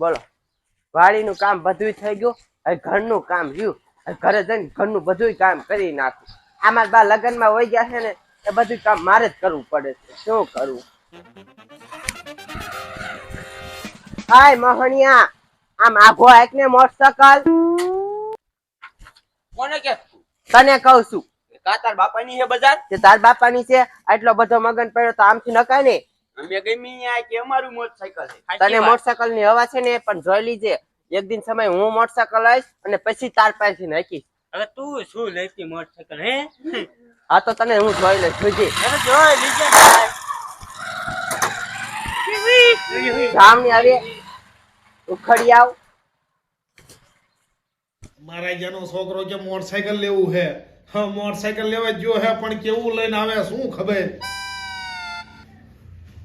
બોલો વાડીનું કામ બધું થઈ ગયું હવે ઘરનું કામ રહ્યું ઘરે જઈને ઘરનું બધું કામ કરી નાખું આમાં બા લગ્નમાં વહી ગયા છે ને એ બધું કામ મારે જ કરવું પડે છે શું કરવું હાય મોહનિયા આમ આઘો આંખ ને મોટરસાયકલ કોને કે તને કહું છું તાર બાપાની છે બજાર કે તાર બાપાની છે આટલો બધો મગન પડ્યો તો આમથી નકાય ને અમે ગમી આ કે અમારું મોટરસાયકલ છે તને મોટરસાયકલ ની હવા છે ને પણ જોઈ લીજે એક દિન સમય હું મોટરસાયકલ આવીશ અને પછી તાર પાસેથી નાખીશ હવે તું શું લેતી મોટરસાયકલ હે હા તો તને હું જોઈ લઈશ જોજે હવે જોઈ લીજે ગામની આવી ઉખડી આવ મારા જેનો છોકરો કે મોટરસાયકલ લેવું છે હા મોટરસાયકલ લેવા જો હે પણ કેવું લઈને આવે શું ખબર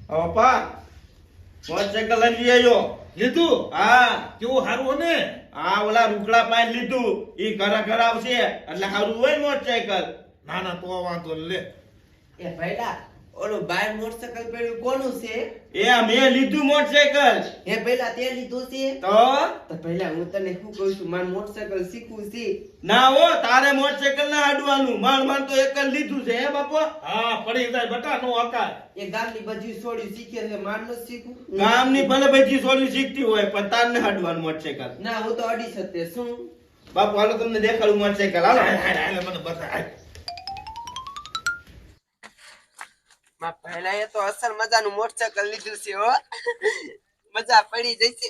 પપ્પા મોટરસાયકલ લઈ આવ્યો લીધું હા કેવું સારું ને આ ઓલા રૂકડા પાઈ લીધું ઈ ઘરે ઘર આવશે એટલે સારું હોય મોટરસાયકલ ના ના તો વાંધો લે એ ભઈલા ઓલું બાર મોટરસાયકલ પડ્યું કોનું છે એ મેં લીધું મોટરસાયકલ એ પહેલા તે લીધું છે તો તો પહેલા હું તને શું કહું છું મારે મોટરસાયકલ શીખવું છે ના હો તારે મોટરસાયકલ ના હાડવાનું માંડ તો એક જ લીધું છે હે બાપો હા પડી જાય બટા નો હકાર એ ગામની બધી છોડી શીખે છે માર ન શીખવું ગામની ભલે બધી છોડી શીખતી હોય પણ તાર ને હાડવાનું મોટરસાયકલ ના હું તો અડી શકતે શું બાપુ હાલો તમને દેખાડું મોટરસાયકલ હાલો મને બતા માં પહેલા એ તો અસલ મજાનું મોટરસાયકલ લીધું છે હો મજા પડી જશે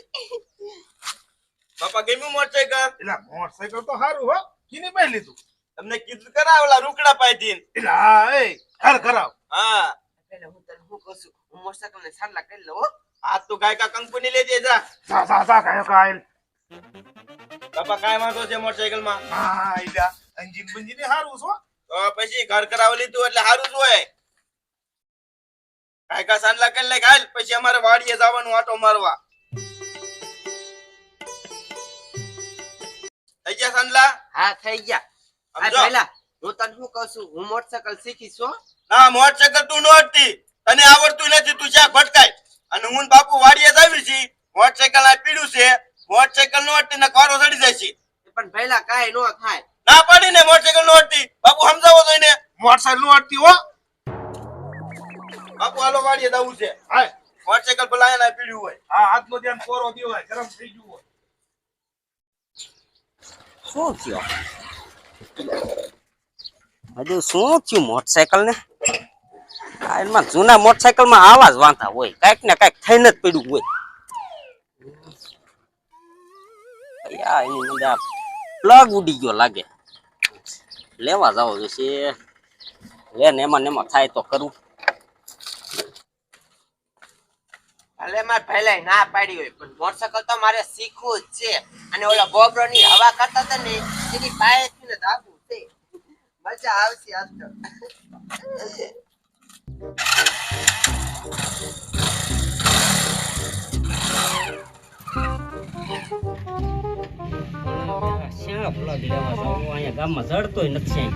બાપા ગમ્યું મોટરસાયકલ એટલે મોટરસાયકલ તો સારું હો કીની પાઈ લીધું તમને કીધું કરા ઓલા રૂકડા પાઈ દીન એટલે હા એ ઘર કરાવ હા પહેલા હું તને શું કહું છું હું મોટરસાયકલ ને સારલા કરી લઉં હો આ તું ગાયકા કંપની લેજે જા સા કાયો કાયલ બાપા કાય વાંધો છે મોટરસાયકલ માં હા ઈલા એન્જિન બંજીન સારું છો તો પછી ઘર કરાવી લીધું એટલે સારું જ હોય કાયકા સાંડલા કરી લે ગાલ પછી અમારે વાડીએ જવાનું આટો મારવા થઈ ગયા સાંડલા હા થઈ ગયા આ સમજો. પહેલા હું તને શું કહું છું હું મોટરસાયકલ શીખીશ હો ના મોટરસાયકલ તું નોડતી તને આવડતું નથી તું શા ભટકાય અને હું ને બાપુ વાડીએ જ આવી છી મોટરસાયકલ આ પીડ્યું છે મોટરસાયકલ નોડતી ને કારો ચડી જાય છે પણ પહેલા કાઈ નો થાય ના પાડી ને મોટરસાયકલ નોડતી બાપુ સમજાવો તો એને મોટરસાયકલ નું અડતી હો બાપુ હાલો વાડીએ જવું છે હાય મોટરસાયકલ ભલા એને પીડ્યું હોય હા હાથનો ધ્યાન કોરો ગયો હોય ગરમ થઈ ગયું હોય શું થયો હજુ શું થયું મોટરસાયકલ ને એમાં જૂના મોટરસાયકલ માં આવા જ વાંધા હોય કઈક ને કઈક થઈને જ પડ્યું હોય એની અંદર પ્લગ ઉડી ગયો લાગે લેવા જાવ જોશે લે ને એમાં થાય તો કરું ભલે મારે પહેલા ના પાડી હોય પણ મોટરસાયકલ તો મારે શીખવું જ છે અને ઓલા ગોબરો ની હવા કરતા હતા ને એની પાયેથી ને ધાગવું છે મજા આવશે આજ તો શ્યાં પ્લગ લેવા જાવ અહીંયા ગામમાં જડતોય નથી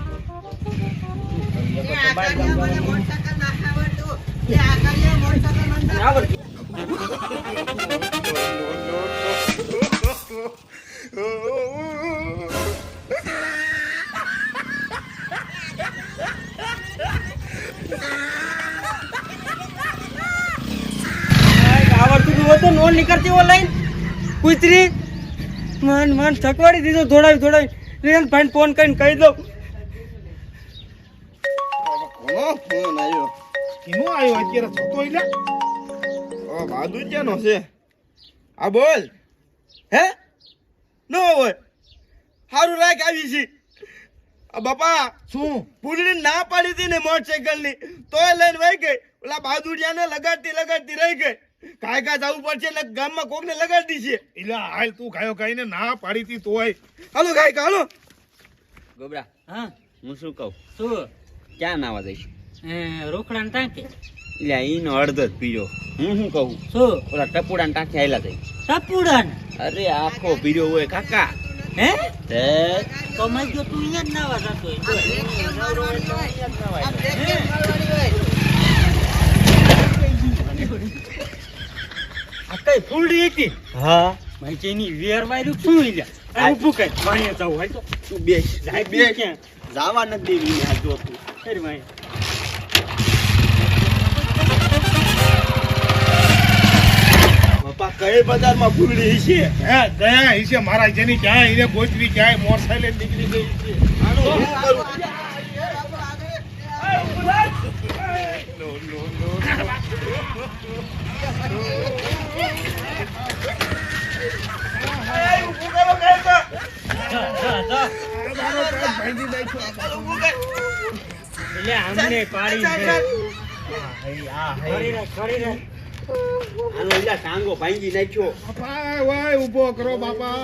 મોટરસાયકલ ના આવડતું એ આગળ મોટરસાયકલ મંદા આવડતું તો નો નીકળતી ઓનલાઈન કુતરી મન થકવાડી દીધો દોડાવી રેન ભાઈ ફોન કરીને કહી દઉં કોનો ફોન આવ્યો કીનો આવ્યો અત્યારે થતો એટલે ઓ બાદુ ક્યાંનો છે આ બોલ હે નો હોય હારું રાખ આવી છે આ બાપા શું પૂરી ના પાડી હતી ને મોટરસાયકલ ની તોય લઈને વહી ગઈ ઓલા બહાદુરિયાને લગાડતી રહી ગઈ કાયકા જવું પડશે ને ગામમાં કોકને લગાડી છે એટલે હાલ તું ગાયો ગાઈને ના પાડી તી તોય હાલો કાયકા હાલો ગોબરા હા હું શું કહું શું ક્યાં નાવા જઈશ રોકડા ને ટાંકે એટલે ઈનો અડધો જ પીરો હું શું કહું શું ઓલા ટપુડા ને ટાંકી આયલા જઈ ટપુડા અરે આખો પીરો હોય કાકા હે હે તો મેં જો તું અહીંયા જ નાવા જતો આ કઈ ફૂલડી હતી હા ભાઈ કે એની વેર વાયરું શું લ્યા આ ઊભું કઈ પાણી જાવ હોય તો તું બે જાય બે બે ક્યાં જાવા નથી દેવી આ જો તું ખરી ભાઈ બાપા કઈ બજારમાં ફૂલડી છે હે ગયા હિસે મારા જેની ક્યાંય એને ગોચવી ક્યાંય મોટરસાઇકલ નીકળી ગઈ છે આનો શું કરું એટલે અમને પાડી છે ખરી રે આનો ઈલા ટાંગો ભાંગી નાખ્યો બાપા વાય ઊભો કરો બાપા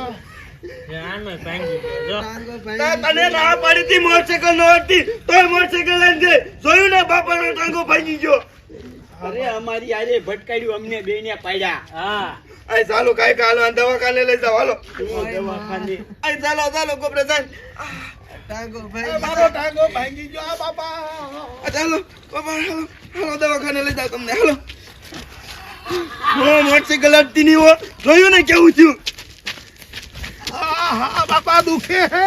આનો ભાંગી ગયો જો તને ના પાડી હતી મોટરસાઇકલ નો હતી તોય મોટરસાઇકલ લઈને જઈ જોયું ને બાપાનો ટાંગો ભાંગી ગયો અરે અમારી આરે ભટકાડ્યું અમને બેને પાડ્યા હા આ ચાલો કાઈ કાલો દવાખાને લઈ જાવ હાલો દવાખાને આ ચાલો કોપરેશન મારો ટાંગો ભાંગી ગયો આ બાપા ચાલો બાપા હાલો દવાખાને લઈ જાવ તમને હાલો મોટરસાઇકલ અડતી નહીં હો જોયું ને કેવું થયું હા બાપા દુખે હે